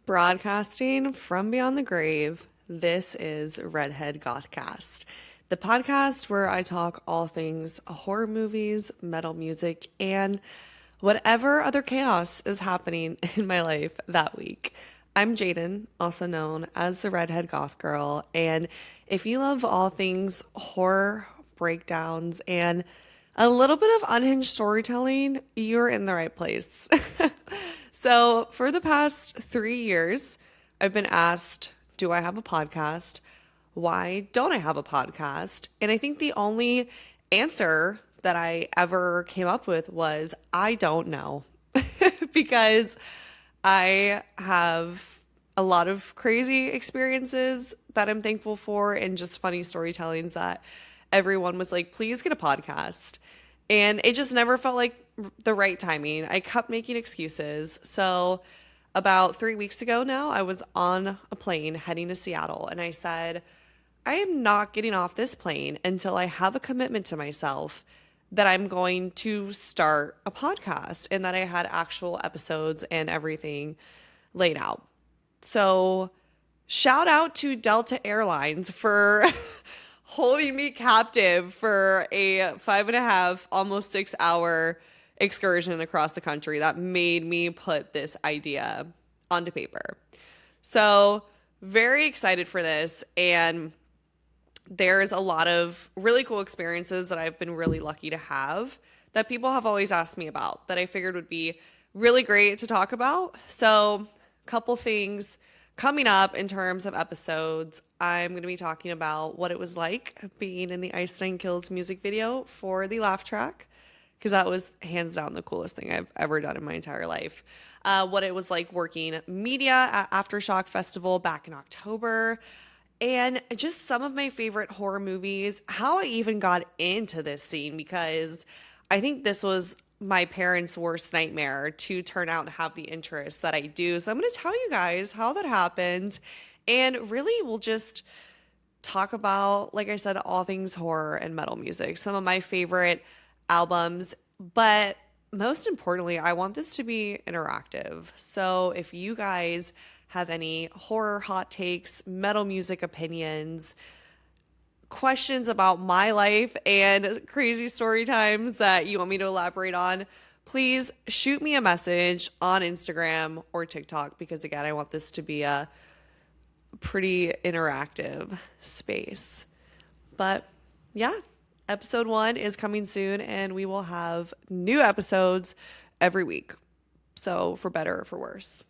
Broadcasting from beyond the grave, this is Redhead Gothcast, the podcast where I talk all things horror movies, metal music, and whatever other chaos is happening in my life that week. I'm Jaden, also known as the Redhead Goth Girl, and if you love all things horror, breakdowns, and a little bit of unhinged storytelling, you're in the right place. So, for the past 3 years, I've been asked, do I have a podcast? Why don't I have a podcast? And I think the only answer that I ever came up with was, I don't know. Because I have a lot of crazy experiences that I'm thankful for and just funny storytellings that everyone was like, please get a podcast. And it just never felt like the right timing. I kept making excuses. So about 3 weeks ago now, I was on a plane heading to Seattle and I said, I am not getting off this plane until I have a commitment to myself that I'm going to start a podcast and that I had actual episodes and everything laid out. So shout out to Delta Airlines for holding me captive for a 5.5, almost 6 hour excursion across the country that made me put this idea onto paper. So very excited for this. And there's a lot of really cool experiences that I've been really lucky to have that people have always asked me about that I figured would be really great to talk about. So a couple things coming up in terms of episodes. I'm going to be talking about what it was like being in the Einstein Kills music video for the laugh track, because that was hands down the coolest thing I've ever done in my entire life. What it was like working media at Aftershock Festival back in October, and just some of my favorite horror movies, how I even got into this scene, because I think this was my parents' worst nightmare to turn out and have the interest that I do. So I'm going to tell you guys how that happened. And really, we'll just talk about, like I said, all things horror and metal music, some of my favorite albums. But most importantly, I want this to be interactive. So if you guys have any horror hot takes, metal music opinions, questions about my life and crazy story times that you want me to elaborate on, please shoot me a message on Instagram or TikTok, because again, I want this to be a pretty interactive space. But yeah, episode 1 is coming soon and we will have new episodes every week. So for better or for worse.